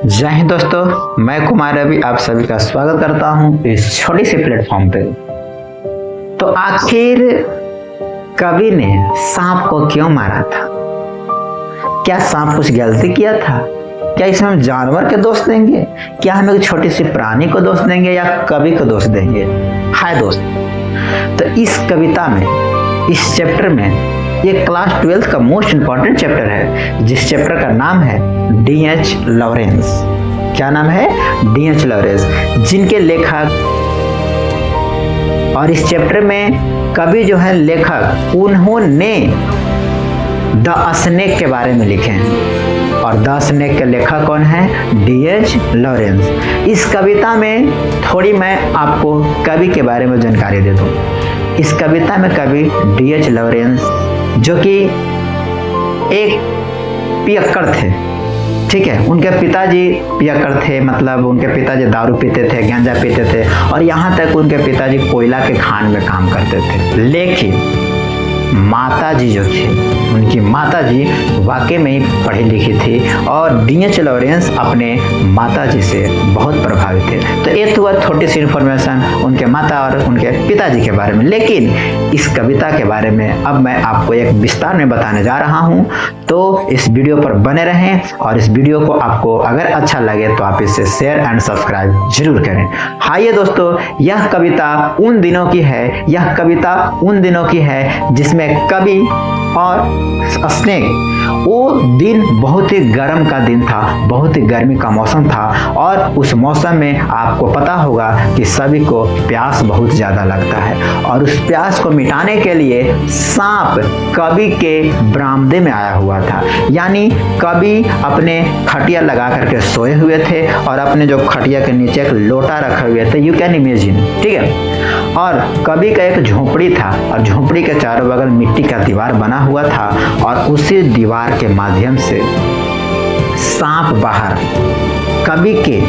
जय हिंद दोस्तों, मैं कुमार रवि आप सभी का स्वागत करता हूं इस छोटी सी प्लेटफॉर्म पे। तो आखिर कवि ने सांप को क्यों मारा था? क्या सांप कुछ गलती किया था? क्या इसमें हम जानवर के दोष देंगे? क्या हम एक छोटी सी प्राणी को दोष देंगे या कवि को दोष देंगे? हाय दोस्त, तो इस कविता में, इस चैप्टर में, ये क्लास 12 का मोस्ट इंपॉर्टेंट चैप्टर है, जिस चैप्टर का नाम है D.H. लॉरेंस। क्या नाम है? D.H. लॉरेंस, जिनके लेखक, और इस चैप्टर में कवि जो है लेखक, उन्होंने द स्नेक के बारे में लिखे हैं। और द स्नेक के लेखक कौन है? D.H. लॉरेंस। इस कविता में थोड़ी मैं आपको कवि के बारे में जानकारी दे दूं। इस कविता में कवि D.H. लॉरेंस, जो कि एक पियक्कड़ थे, ठीक है, उनके पिताजी पियक्कड़ थे, मतलब उनके पिताजी दारू पीते थे, गांजा पीते थे, और यहाँ तक उनके पिताजी कोयला के खान में काम करते थे। लेकिन माताजी जो थी, उनकी माताजी वाकई में ही पढ़ी लिखी थी, और D.H. लॉरेंस अपने माताजी से बहुत प्रभावित थे। तो ये तो छोटी सी इन्फॉर्मेशन उनके माता और उनके पिताजी के बारे में। लेकिन इस कविता के बारे में अब मैं आपको एक विस्तार में बताने जा रहा हूँ, तो इस वीडियो पर बने रहें। और इस वीडियो को आपको अगर अच्छा लगे तो आप इसे शेयर एंड सब्सक्राइब जरूर करें। हाय दोस्तों, यह कविता उन दिनों की है, यह कविता उन दिनों की है जिसमें कवि और स्नेक, वो दिन बहुत ही गर्म का दिन था, बहुत ही गर्मी का मौसम था, और उस मौसम में आपको पता होगा कि सभी को प्यास बहुत ज़्यादा लगता है, और उस प्यास को मिटाने के लिए सांप कवि के बरामदे में आया हुआ था। यानी कवि अपने खटिया लगा करके सोए हुए थे, और अपने जो खटिया के नीचे एक लोटा रखे हुए थे, यू कैन इमेजिन, ठीक है। और कवि का एक झोपड़ी था, और झोपड़ी के चारों बगल मिट्टी का दीवार बना हुआ था, और उसी दीवार के माध्यम से सांप बाहर कवि के,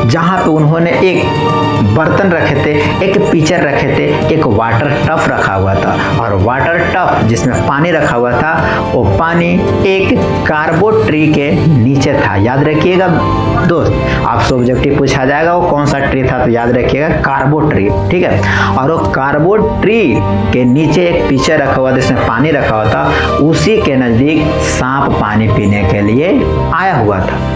जहां पे उन्होंने एक बर्तन रखे थे, एक पिचर रखे थे, एक वाटर टफ रखा हुआ था, और वाटर टफ जिसमें पानी रखा हुआ था, वो पानी एक कार्बो ट्री के नीचे था। याद रखिएगा दोस्त, आपसे ऑब्जेक्टिव पूछा जाएगा वो कौन सा ट्री था, तो याद रखिएगा कार्बो ट्री, ठीक है। और वो कार्बो ट्री के नीचे एक पिचर रखा हुआ जिसमें पानी रखा हुआ था, उसी के नजदीक सांप पानी पीने के लिए आया हुआ था।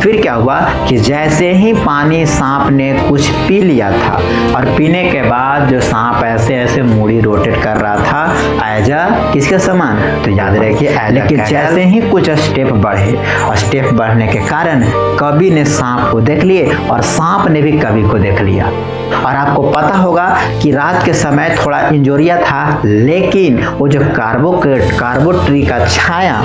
फिर क्या हुआ कि जैसे ही पानी सांप ने कुछ पी लिया था, और पीने के बाद जो सांप ऐसे ऐसे मुड़ी रोटेट कर रहा था एज किसके समान, तो याद रखिए, लेकिन जैसे ही कुछ स्टेप बढ़े, और स्टेप बढ़ने के कारण कवि ने सांप को देख लिए, और सांप ने भी कवि को देख लिया। और आपको पता होगा कि रात के समय थोड़ा इंजोरिया था, लेकिन वो जो कार्बो ट्री का छाया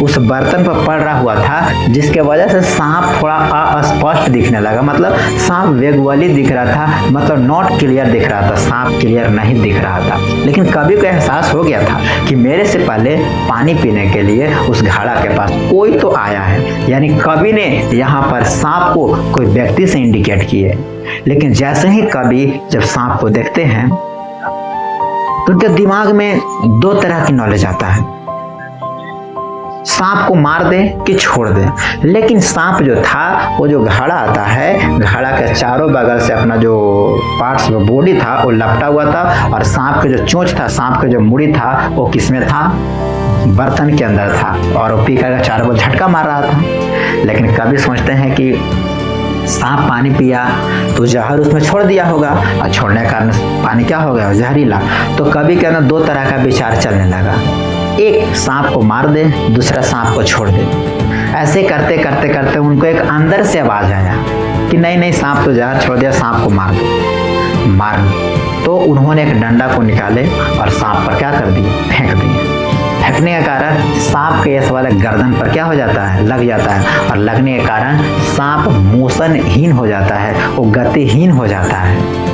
उस बर्तन पर पड़ रहा हुआ था, जिसके वजह से सांप थोड़ा अस्पष्ट दिखने लगा, मतलब सांप वेगवाली दिख रहा था, मतलब नॉट क्लियर दिख रहा था, सांप क्लियर नहीं दिख रहा था। लेकिन कवि को एहसास हो गया था कि मेरे से पहले पानी पीने के लिए उस घड़ा के पास कोई तो आया है, यानी कवि ने यहाँ पर सांप को कोई व्यक्ति से इंडिकेट किए। लेकिन जैसे ही कवि जब सांप को देखते हैं, तो उनके दिमाग में दो तरह की नॉलेज आता है, सांप को मार दे कि छोड़ दे। लेकिन सांप जो था, वो जो घड़ा आता है, घड़ा के चारों बगल से अपना जो पार्ट्स, वो बॉडी था, वो लपटा हुआ था, और सांप के जो चोंच था, सांप का जो मुड़ी था, वो किसमें था? बर्तन के अंदर था, और वो पीकर का चारों बगल झटका मार रहा था। लेकिन कभी सोचते हैं कि सांप पानी पिया तो जहर उसमें छोड़ दिया होगा, और छोड़ने के कारण पानी क्या हो गया? जहरीला। तो कवि के अंदर दो तरह का विचार चलने लगा, एक सांप को मार दे, दूसरा सांप को छोड़ दे। ऐसे करते करते करते उनको एक अंदर से आवाज आया कि नहीं नहीं, सांप तो जहर छोड़ दिया, सांप को मार दो, मार। तो उन्होंने एक डंडा को निकाले और सांप पर क्या कर दिए? फेंक दिए। फेंकने के कारण सांप के इस वाले गर्दन पर क्या हो जाता है? लग जाता है, और लगने के कारण सांप मोशनहीन हो जाता है, वो गतिहीन हो जाता है,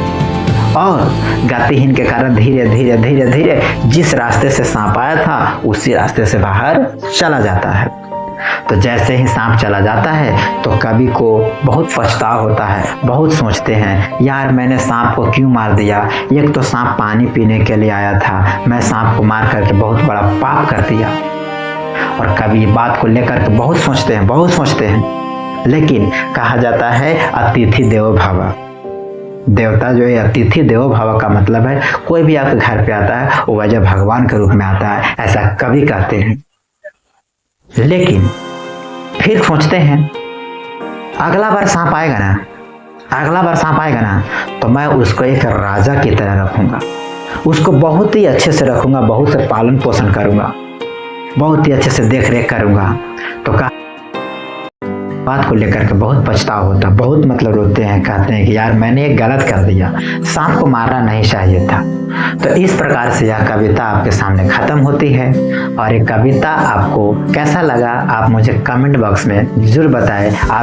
और गतिहीन के कारण धीरे धीरे धीरे धीरे जिस रास्ते से सांप आया था, उसी रास्ते से बाहर चला जाता है। तो जैसे ही सांप चला जाता है, तो कवि को बहुत पछतावा होता है, बहुत सोचते हैं, यार मैंने सांप को क्यों मार दिया, एक तो सांप पानी पीने के लिए आया था, मैं सांप को मार करके बहुत बड़ा पाप कर दिया। और कवि बात को लेकर के बहुत सोचते हैं, बहुत सोचते हैं। लेकिन कहा जाता है अतिथि देवो भव। देवता जो है अतिथि देवो भव का मतलब है कोई भी आपके घर पे आता है वो वजह भगवान के रूप में आता है, ऐसा कवि कहते हैं। लेकिन फिर सोचते हैं अगला बार सांप आएगा ना, अगला बार सांप आएगा ना तो मैं उसको एक राजा की तरह रखूंगा, उसको बहुत ही अच्छे से रखूंगा, बहुत से पालन पोषण करूंगा, बहुत ही अच्छे से देख रेख करूंगा। तो कहा बात को लेकर के बहुत पछतावा होता, बहुत मतलब रोते हैं, कहते हैं कि यार मैंने एक गलत कर दिया, सांप को मारना नहीं चाहिए था। तो इस प्रकार से यह कविता आपके सामने खत्म होती है। और ये कविता आपको कैसा लगा आप मुझे कमेंट बॉक्स में जरूर बताएं। आप